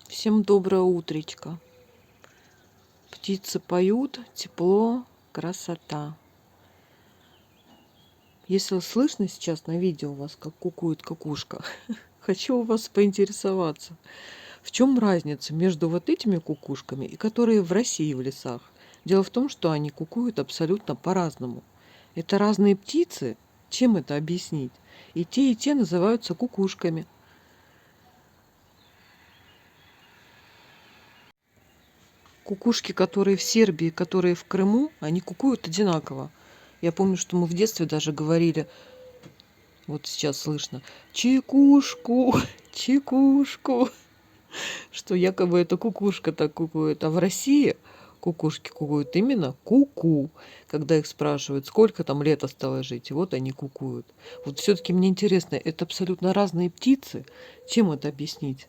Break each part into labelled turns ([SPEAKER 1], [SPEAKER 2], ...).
[SPEAKER 1] Всем доброе утречко. Птицы поют, тепло, красота. Если слышно сейчас на видео у вас, как кукует кукушка, хочу у вас поинтересоваться, в чем разница между вот этими кукушками и которые в России в лесах? Дело в том, что они кукуют абсолютно по-разному. Это разные птицы. Чем это объяснить? И те называются кукушками. Кукушки, которые в Сербии, которые в Крыму, они кукуют одинаково. Я помню, что мы в детстве даже говорили, вот сейчас слышно, чекушку, чекушку, что якобы это кукушка так кукует. А в России кукушки кукуют именно ку-ку, когда их спрашивают, сколько там лет осталось жить, и вот они кукуют. Вот все-таки мне интересно, это абсолютно разные птицы. Чем это объяснить?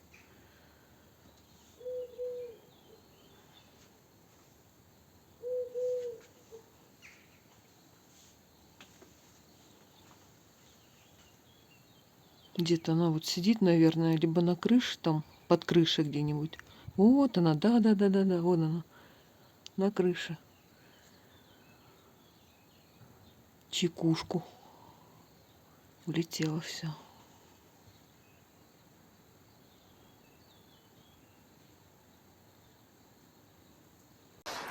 [SPEAKER 1] Где-то она вот сидит, наверное, либо на крыше, там, под крышей где-нибудь. Вот она, да, вот она, на крыше. Чекушку. Улетело все.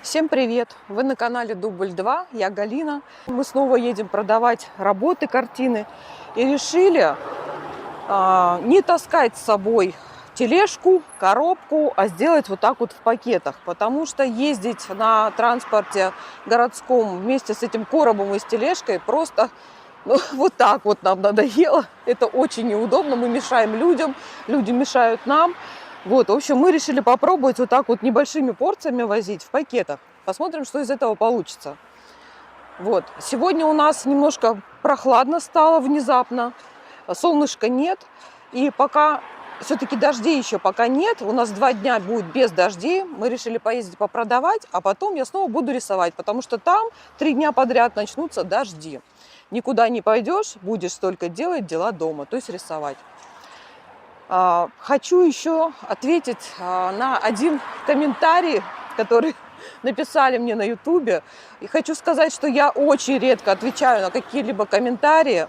[SPEAKER 1] Всем привет! Вы на канале Дубль 2, я Галина. Мы снова едем продавать работы, картины. И решили не таскать с собой тележку, коробку, а сделать вот так вот в пакетах. Потому что ездить на транспорте городском вместе с этим коробом и с тележкой просто вот так вот нам надоело. Это очень неудобно, мы мешаем людям, люди мешают нам. Вот, в общем, мы решили попробовать вот так вот небольшими порциями возить в пакетах. Посмотрим, что из этого получится. Вот, сегодня у нас немножко прохладно стало внезапно, солнышка нет. И пока все-таки дождей еще пока нет, у нас 2 дня будет без дождей. Мы решили поездить попродавать, а потом я снова буду рисовать, потому что там 3 дня подряд начнутся дожди. Никуда не пойдешь, будешь только делать дела дома, то есть рисовать. Хочу еще ответить на один комментарий, который написали мне на ютубе. И хочу сказать, что я очень редко отвечаю на какие-либо комментарии.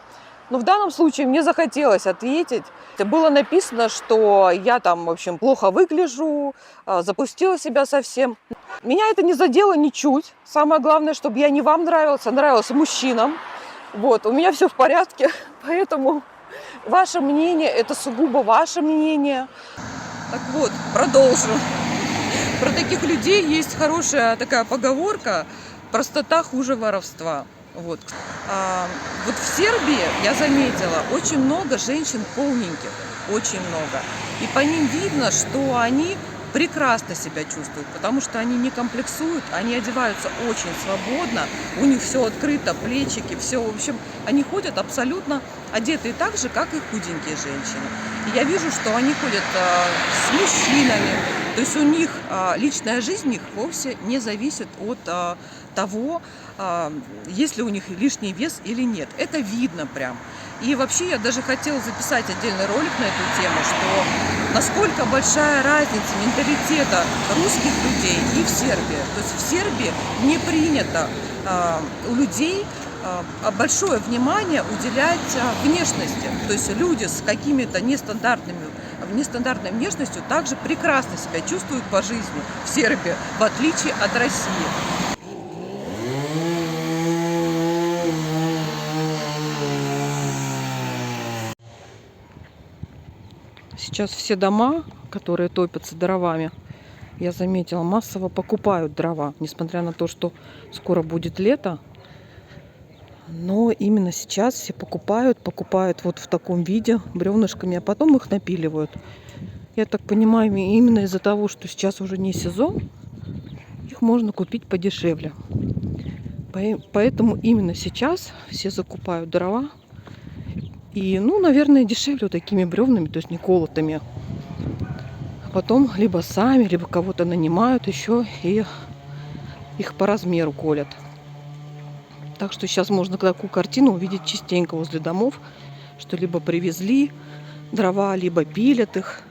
[SPEAKER 1] Но в данном случае мне захотелось ответить. Было написано, что я там, в общем, плохо выгляжу, запустила себя совсем. Меня это не задело ничуть. Самое главное, чтобы я не вам нравилась, а нравилась мужчинам. Вот, у меня все в порядке, поэтому ваше мнение – это сугубо ваше мнение. Так вот, продолжу. Про таких людей есть хорошая такая поговорка: простота хуже воровства. Вот. Вот в Сербии, я заметила, очень много женщин полненьких, очень много. И по ним видно, что они прекрасно себя чувствуют, потому что они не комплексуют, они одеваются очень свободно, у них все открыто, плечики, все, в общем, они ходят абсолютно одетые так же, как и худенькие женщины. И я вижу, что они ходят с мужчинами, то есть у них личная жизнь их вовсе не зависит от того, есть ли у них лишний вес или нет. Это видно прям. И вообще я даже хотела записать отдельный ролик на эту тему, что насколько большая разница менталитета русских людей и в Сербии. То есть в Сербии не принято у людей большое внимание уделять внешности. То есть люди с какими-то нестандартной внешностью также прекрасно себя чувствуют по жизни в Сербии, в отличие от России. Сейчас все дома, которые топятся дровами, я заметила, массово покупают дрова. Несмотря на то, что скоро будет лето, Но именно сейчас все покупают вот в таком виде бревнышками, а потом их напиливают. Я так понимаю, именно из-за того, что сейчас уже не сезон, их можно купить подешевле. Поэтому именно сейчас все закупают дрова. И, ну, наверное, дешевле вот такими бревнами, то есть не колотыми. А потом либо сами, либо кого-то нанимают еще и их по размеру колят. Так что сейчас можно такую картину увидеть частенько возле домов, что либо привезли дрова, либо пилят их.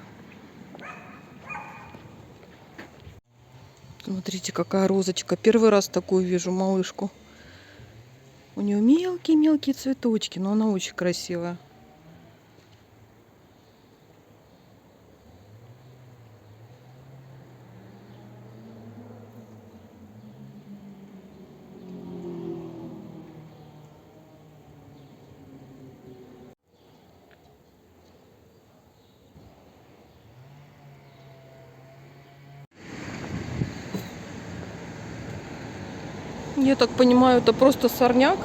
[SPEAKER 1] Смотрите, какая розочка. Первый раз такую вижу малышку. У нее мелкие-мелкие цветочки, но она очень красивая. Я так понимаю, это просто сорняк.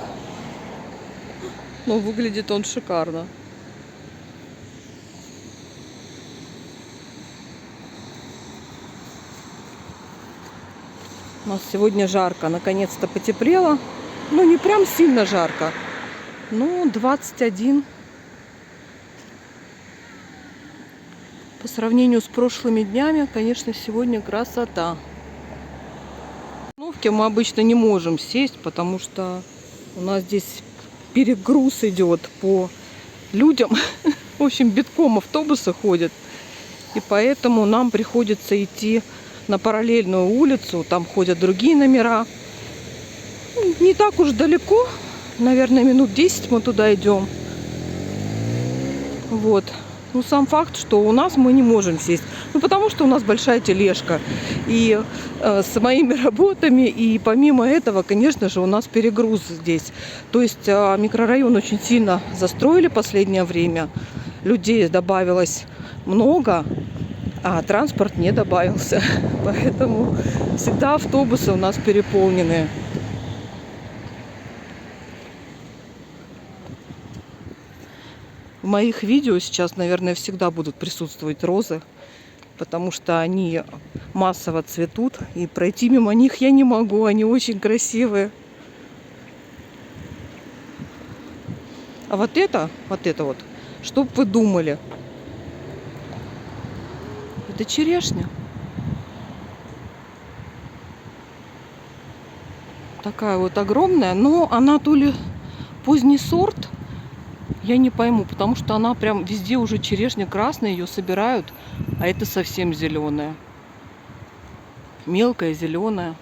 [SPEAKER 1] Но выглядит он шикарно. У нас сегодня жарко. Наконец-то потеплело. Ну, не прям сильно жарко. Ну, 21. По сравнению с прошлыми днями, конечно, сегодня красота. Мы обычно не можем сесть, потому что у нас здесь перегруз идет по людям. В общем, битком автобусы ходят. И поэтому нам приходится идти на параллельную улицу. Там ходят другие номера. Не так уж далеко. Наверное, минут 10 мы туда идем. Вот. Ну, сам факт, что у нас мы не можем сесть. Ну, потому что у нас большая тележка. И с моими работами, и помимо этого, конечно же, у нас перегруз здесь. То есть микрорайон очень сильно застроили в последнее время. Людей добавилось много, а транспорт не добавился. Поэтому всегда автобусы у нас переполнены. В моих видео сейчас, наверное, всегда будут присутствовать розы, потому что они массово цветут, и пройти мимо них я не могу, они очень красивые. А вот это вот, чтоб вы думали, это черешня. Такая вот огромная, но она то ли поздний сорт, я не пойму, потому что она прям везде уже черешня красная, ее собирают, а это совсем зеленая. Мелкая, зеленая.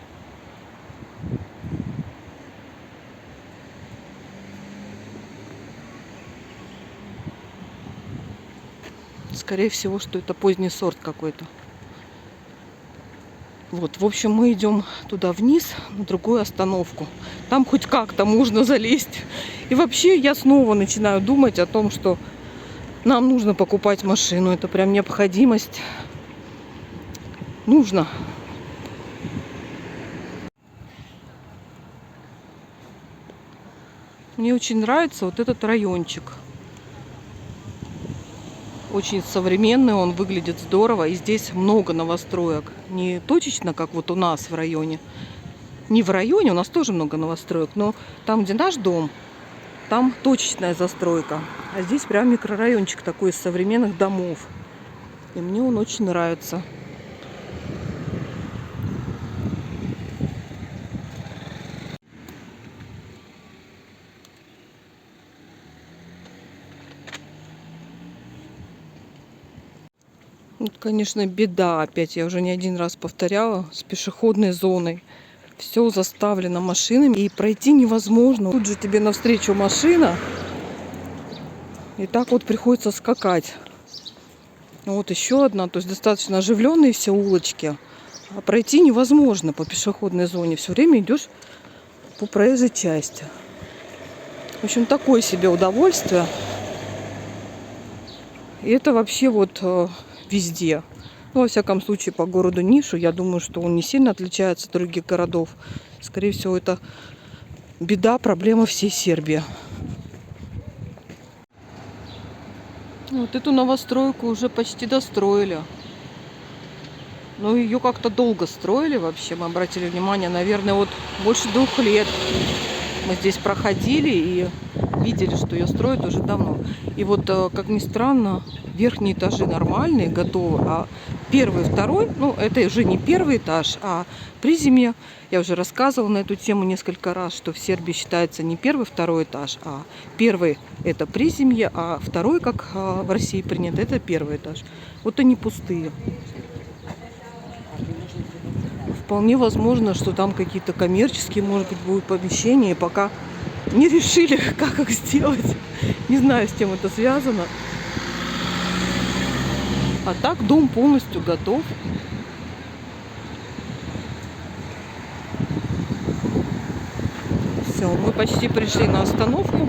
[SPEAKER 1] Скорее всего, что это поздний сорт какой-то. Вот, в общем, мы идем туда вниз, на другую остановку. Там хоть как-то можно залезть. И вообще я снова начинаю думать о том, что нам нужно покупать машину. Это прям необходимость. Нужно. Мне очень нравится вот этот райончик. Очень современный, он выглядит здорово. И здесь много новостроек. Не точечно, как вот у нас в районе. Не в районе, у нас тоже много новостроек. Но там, где наш дом, там точечная застройка. А здесь прям микрорайончик такой из современных домов. И мне он очень нравится. Вот, конечно, беда опять, я уже не один раз повторяла, с пешеходной зоной. Все заставлено машинами, и пройти невозможно. Тут же тебе навстречу машина, и так вот приходится скакать. Вот еще одна, то есть достаточно оживленные все улочки, а пройти невозможно по пешеходной зоне. Все время идешь по проезжей части. В общем, такое себе удовольствие. И это вообще вот везде. Ну, во всяком случае, по городу Нишу, я думаю, что он не сильно отличается от других городов. Скорее всего, это беда, проблема всей Сербии. Вот эту новостройку уже почти достроили. Но ее как-то долго строили вообще. Мы обратили внимание, наверное, вот больше 2 лет. Мы здесь проходили и видели, что ее строят уже давно. И вот, как ни странно, верхние этажи нормальные, готовы, а первый, второй, ну, это уже не первый этаж, а приземье. Я уже рассказывала на эту тему несколько раз, что в Сербии считается не первый, второй этаж, а первый это приземье, а второй, как в России принято, это первый этаж. Вот они пустые. Вполне возможно, что там какие-то коммерческие, может быть, будут помещения, и пока не решили, как их сделать. Не знаю, с чем это связано. А так дом полностью готов. Все, мы почти пришли на остановку.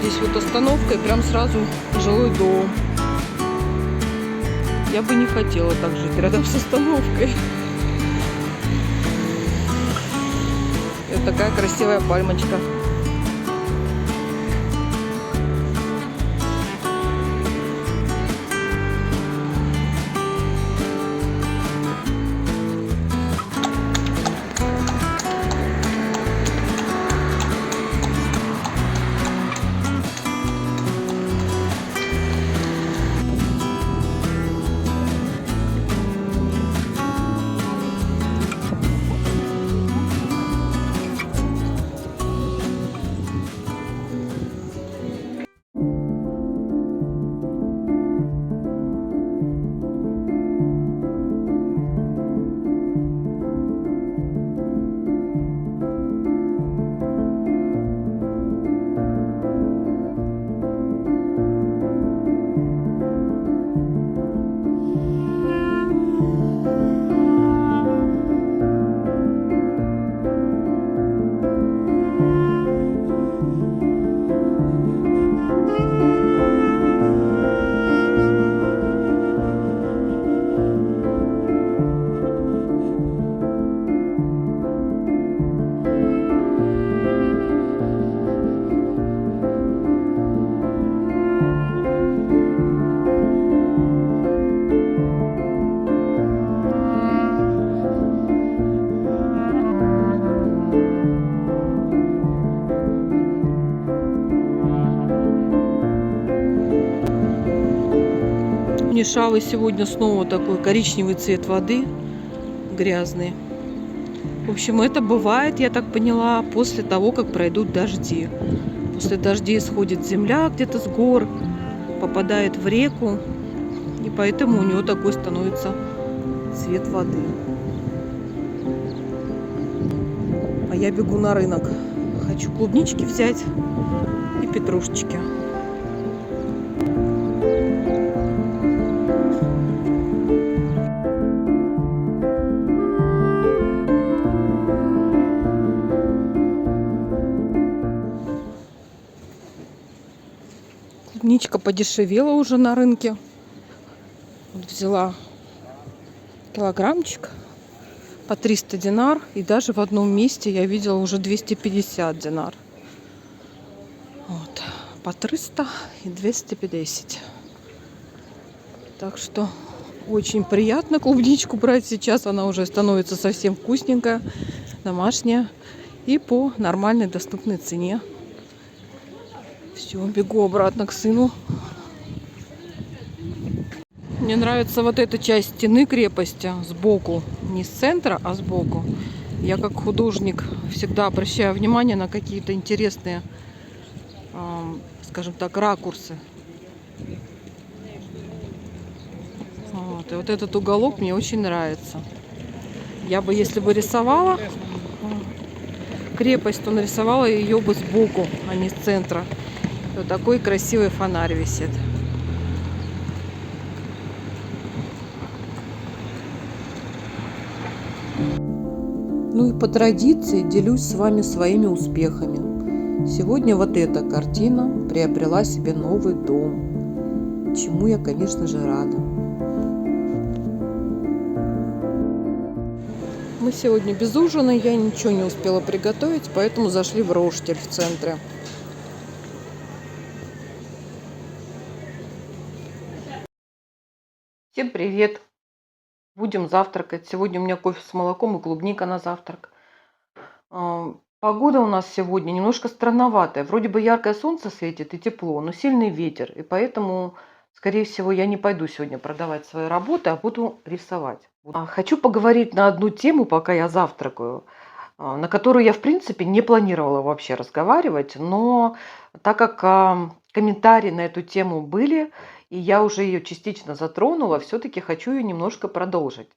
[SPEAKER 1] Здесь вот остановка и прям сразу жилой дом. Я бы не хотела так жить рядом с остановкой. И вот такая красивая пальмочка. Нишавы сегодня снова такой коричневый цвет воды, грязный. В общем, это бывает, я так поняла, после того, как пройдут дожди. После дождей сходит земля где-то с гор, попадает в реку, и поэтому у него такой становится цвет воды. А я бегу на рынок. Хочу клубнички взять и петрушечки. Клубничка подешевела уже на рынке. Вот взяла килограммчик по 300 динар. И даже в одном месте я видела уже 250 динар. Вот. По 300 и 250. Так что очень приятно клубничку брать сейчас. Она уже становится совсем вкусненькая, домашняя. И по нормальной доступной цене. Все, бегу обратно к сыну. Мне нравится вот эта часть стены крепости сбоку. Не с центра, а сбоку. Я как художник всегда обращаю внимание на какие-то интересные, скажем так, ракурсы. Вот. И вот этот уголок мне очень нравится. Я бы, если бы рисовала крепость, то нарисовала ее бы сбоку, а не с центра. Вот такой красивый фонарь висит. Ну и по традиции делюсь с вами своими успехами. Сегодня вот эта картина приобрела себе новый дом, чему я, конечно же, рада. Мы сегодня без ужина, я ничего не успела приготовить, поэтому зашли в Роштель в центре. Всем привет! Будем завтракать. Сегодня у меня кофе с молоком и клубника на завтрак. Погода у нас сегодня немножко странноватая. Вроде бы яркое солнце светит и тепло, но сильный ветер. И поэтому, скорее всего, я не пойду сегодня продавать свои работы, а буду рисовать. Хочу поговорить на одну тему, пока я завтракаю, на которую я, в принципе, не планировала вообще разговаривать. Но так как комментарии на эту тему были, и я уже ее частично затронула, все-таки хочу ее немножко продолжить.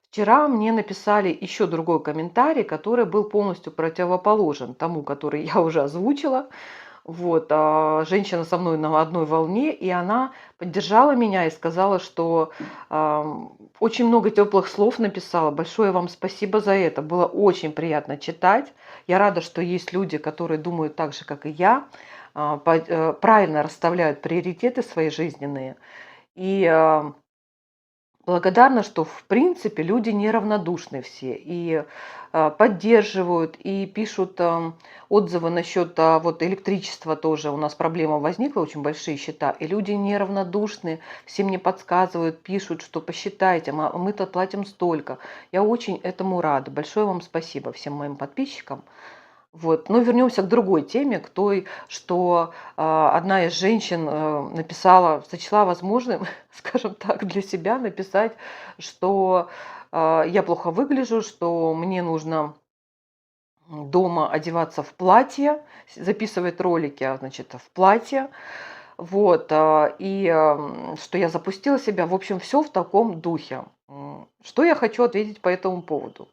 [SPEAKER 1] Вчера мне написали еще другой комментарий, который был полностью противоположен тому, который я уже озвучила. Вот, женщина со мной на одной волне, и она поддержала меня и сказала, что очень много теплых слов написала. Большое вам спасибо за это. Было очень приятно читать. Я рада, что есть люди, которые думают так же, как и я, правильно расставляют приоритеты свои жизненные. И благодарна, что в принципе люди неравнодушны все и поддерживают, и пишут отзывы насчет вот электричества тоже. У нас проблема возникла, очень большие счета, и люди неравнодушны, все мне подсказывают, пишут, что посчитайте, мы-то платим столько. Я очень этому рада. Большое вам спасибо всем моим подписчикам. Вот. Но вернемся к другой теме, к той, что одна из женщин написала, сочла возможным, скажем так, для себя написать, что я плохо выгляжу, что мне нужно дома одеваться в платье, записывать ролики, значит, в платье, вот, что я запустила себя, в общем, все в таком духе. Что я хочу ответить по этому поводу?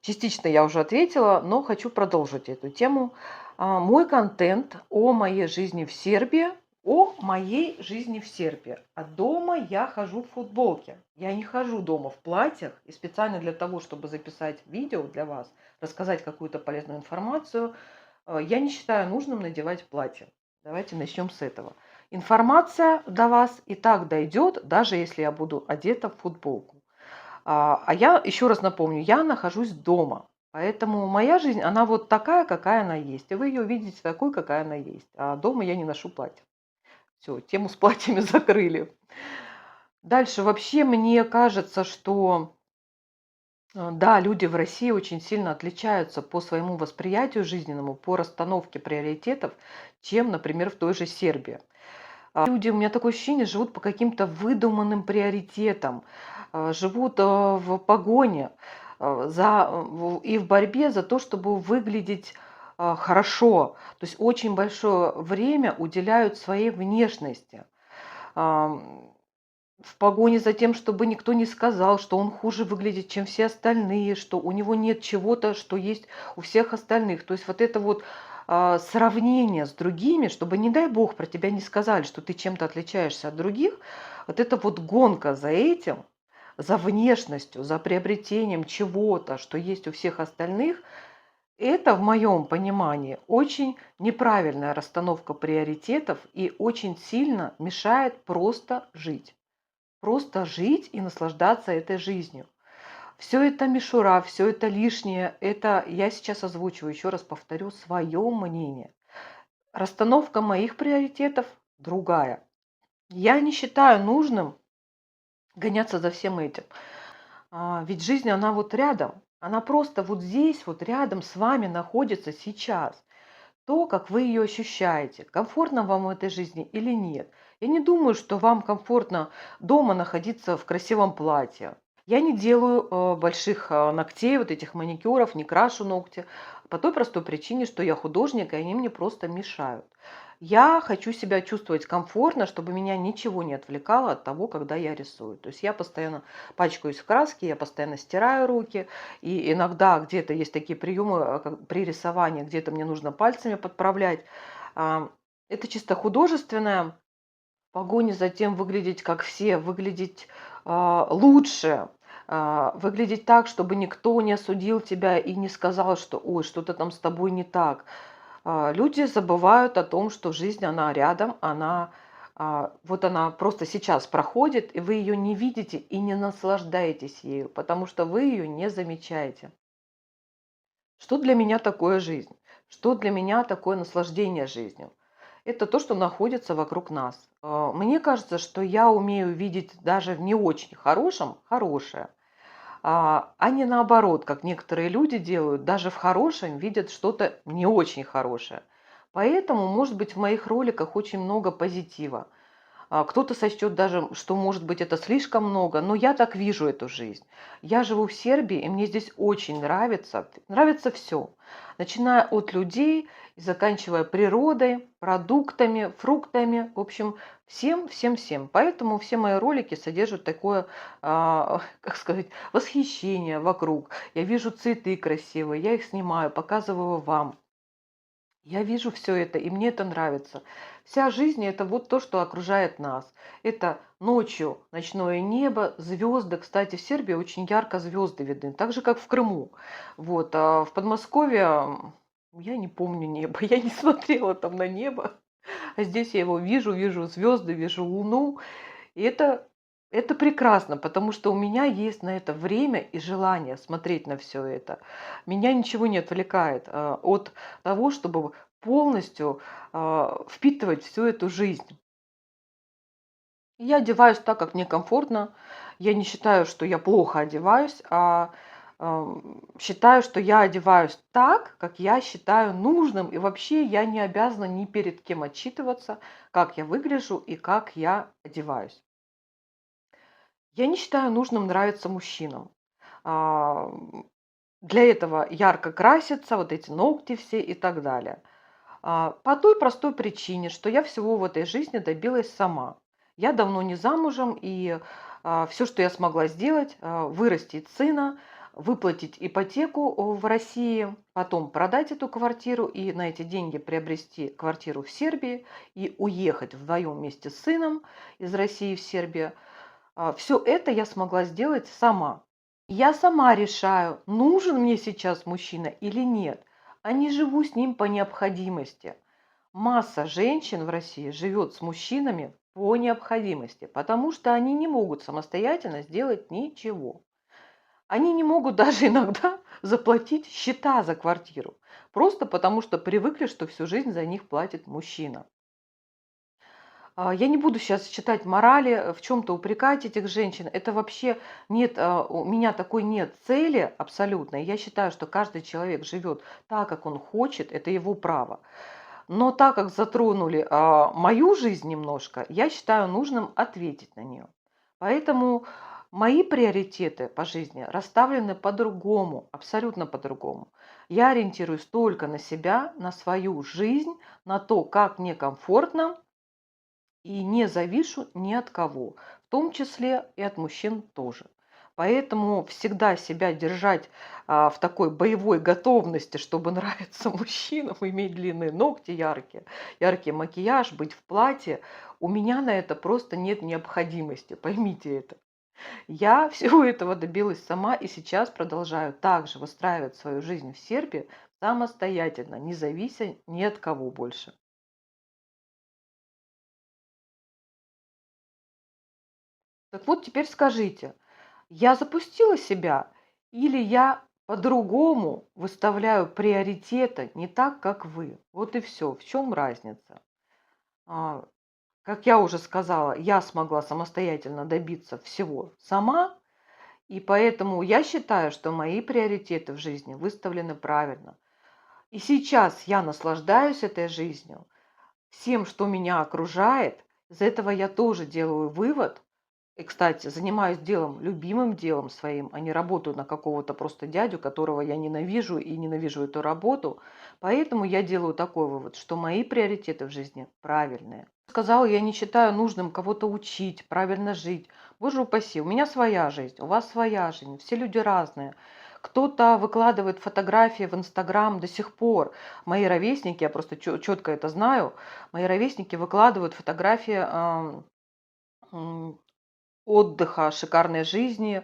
[SPEAKER 1] Частично я уже ответила, но хочу продолжить эту тему. Мой контент о моей жизни в Сербии, о моей жизни в Сербии. А дома я хожу в футболке. Я не хожу дома в платьях. И специально для того, чтобы записать видео для вас, рассказать какую-то полезную информацию, я не считаю нужным надевать платье. Давайте начнем с этого. Информация до вас и так дойдет, даже если я буду одета в футболку. А я еще раз напомню, я нахожусь дома. Поэтому моя жизнь, она вот такая, какая она есть. И вы ее видите такой, какая она есть. А дома я не ношу платье. Все, тему с платьями закрыли. Дальше вообще мне кажется, что да, люди в России очень сильно отличаются по своему восприятию жизненному, по расстановке приоритетов, чем, например, в той же Сербии. Люди, у меня такое ощущение, живут по каким-то выдуманным приоритетам, живут в погоне и в борьбе за то, чтобы выглядеть хорошо. То есть очень большое время уделяют своей внешности. В погоне за тем, чтобы никто не сказал, что он хуже выглядит, чем все остальные, что у него нет чего-то, что есть у всех остальных. То есть вот это вот сравнение с другими, чтобы, не дай бог, про тебя не сказали, что ты чем-то отличаешься от других, вот это вот гонка за этим, за внешностью, за приобретением чего-то, что есть у всех остальных, это, в моем понимании, очень неправильная расстановка приоритетов и очень сильно мешает просто жить. Просто жить и наслаждаться этой жизнью. Все это мишура, все это лишнее. Это я сейчас озвучиваю, еще раз повторю, свое мнение. Расстановка моих приоритетов другая. Я не считаю нужным гоняться за всем этим. Ведь жизнь, она вот рядом. Она просто вот здесь, вот рядом с вами находится сейчас. То, как вы ее ощущаете, комфортно вам в этой жизни или нет. Я не думаю, что вам комфортно дома находиться в красивом платье. Я не делаю больших ногтей, вот этих маникюров, не крашу ногти. По той простой причине, что я художник, и они мне просто мешают. Я хочу себя чувствовать комфортно, чтобы меня ничего не отвлекало от того, когда я рисую. То есть я постоянно пачкаюсь в краске, я постоянно стираю руки. И иногда где-то есть такие приемы при рисовании, где-то мне нужно пальцами подправлять. Это чисто художественное, в погоне за тем выглядеть как все, выглядеть лучше, выглядеть так, чтобы никто не осудил тебя и не сказал, что ой, что-то там с тобой не так. Люди забывают о том, что жизнь, она рядом, вот она просто сейчас проходит, и вы ее не видите и не наслаждаетесь ею, потому что вы ее не замечаете. Что для меня такое жизнь? Что для меня такое наслаждение жизнью? Это то, что находится вокруг нас. Мне кажется, что я умею видеть даже в не очень хорошем хорошее, а не наоборот, как некоторые люди делают, даже в хорошем видят что-то не очень хорошее. Поэтому, может быть, в моих роликах очень много позитива. Кто-то сочтет даже, что, может быть, это слишком много, но я так вижу эту жизнь. Я живу в Сербии, и мне здесь очень нравится. Нравится все. Начиная от людей и заканчивая природой, продуктами, фруктами, в общем, всем, всем, всем. Поэтому все мои ролики содержат такое, как сказать, восхищение вокруг. Я вижу цветы красивые, я их снимаю, показываю вам. Я вижу все это, и мне это нравится. Вся жизнь — это вот то, что окружает нас. Это ночью ночное небо, звезды. Кстати, в Сербии очень ярко звезды видны, так же, как в Крыму. Вот, а в Подмосковье я не помню небо, я не смотрела там на небо. А здесь я его вижу звезды, вижу луну. И это прекрасно, потому что у меня есть на это время и желание смотреть на все это. Меня ничего не отвлекает от того, чтобы полностью впитывать всю эту жизнь. Я одеваюсь так, как мне комфортно. Я не считаю, что я плохо одеваюсь, считаю, что я одеваюсь так, как я считаю нужным. И вообще я не обязана ни перед кем отчитываться, как я выгляжу и как я одеваюсь. Я не считаю нужным нравиться мужчинам. А, Для этого ярко красятся, вот эти ногти все и так далее. По той простой причине, что я всего в этой жизни добилась сама. Я давно не замужем, и все, что я смогла сделать, вырастить сына, выплатить ипотеку в России, потом продать эту квартиру и на эти деньги приобрести квартиру в Сербии и уехать вдвоем вместе с сыном из России в Сербию. Все это я смогла сделать сама. Я сама решаю, нужен мне сейчас мужчина или нет, а не живу с ним по необходимости. Масса женщин в России живет с мужчинами по необходимости, потому что они не могут самостоятельно сделать ничего. Они не могут даже иногда заплатить счета за квартиру, просто потому что привыкли, что всю жизнь за них платит мужчина. Я не буду сейчас читать морали, в чем-то упрекать этих женщин. Это вообще нет, у меня такой нет цели абсолютно. Я считаю, что каждый человек живет так, как он хочет, это его право. Но так как затронули мою жизнь немножко, я считаю нужным ответить на нее. Поэтому мои приоритеты по жизни расставлены по-другому, абсолютно по-другому. Я ориентируюсь только на себя, на свою жизнь, на то, как мне комфортно, и не завишу ни от кого, в том числе и от мужчин тоже. Поэтому всегда себя держать в такой боевой готовности, чтобы нравиться мужчинам, иметь длинные ногти яркие, яркий макияж, быть в платье, у меня на это просто нет необходимости, поймите это. Я всего этого добилась сама и сейчас продолжаю также выстраивать свою жизнь в Сербии самостоятельно, не завися ни от кого больше. Так вот, теперь скажите, я запустила себя или я по-другому выставляю приоритеты, не так, как вы? Вот и все. В чем разница? А, Как я уже сказала, я смогла самостоятельно добиться всего сама, и поэтому я считаю, что мои приоритеты в жизни выставлены правильно. И сейчас я наслаждаюсь этой жизнью, всем, что меня окружает. Из этого я тоже делаю вывод, и, кстати, занимаюсь делом, любимым делом своим, а не работаю на какого-то просто дядю, которого я ненавижу и ненавижу эту работу. Поэтому я делаю такой вывод, что мои приоритеты в жизни правильные. Сказала, я не считаю нужным кого-то учить, правильно жить. Боже упаси, у меня своя жизнь, у вас своя жизнь, все люди разные. Кто-то выкладывает фотографии в Инстаграм до сих пор. Мои ровесники, я просто четко это знаю, мои ровесники выкладывают фотографии отдыха, шикарной жизни.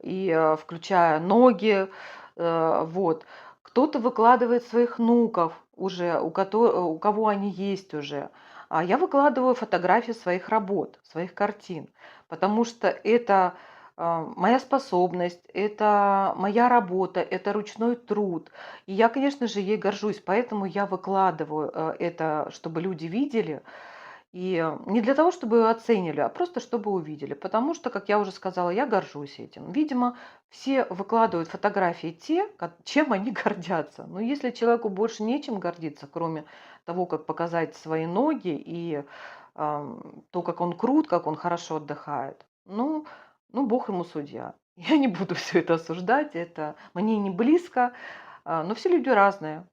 [SPEAKER 1] и включая ноги, вот. Кто-то выкладывает своих внуков уже, у кого они есть уже. А я выкладываю фотографии своих работ, своих картин, потому что это моя способность, это моя работа, это ручной труд. И я, конечно же, ей горжусь, поэтому я выкладываю это, чтобы люди видели, и не для того, чтобы её оценили, а просто чтобы увидели. Потому что, как я уже сказала, я горжусь этим. Видимо, все выкладывают фотографии те, чем они гордятся. Но если человеку больше нечем гордиться, кроме того, как показать свои ноги и то, как он крут, как он хорошо отдыхает, ну, Бог ему судья. Я не буду все это осуждать, это мне не близко, но все люди разные.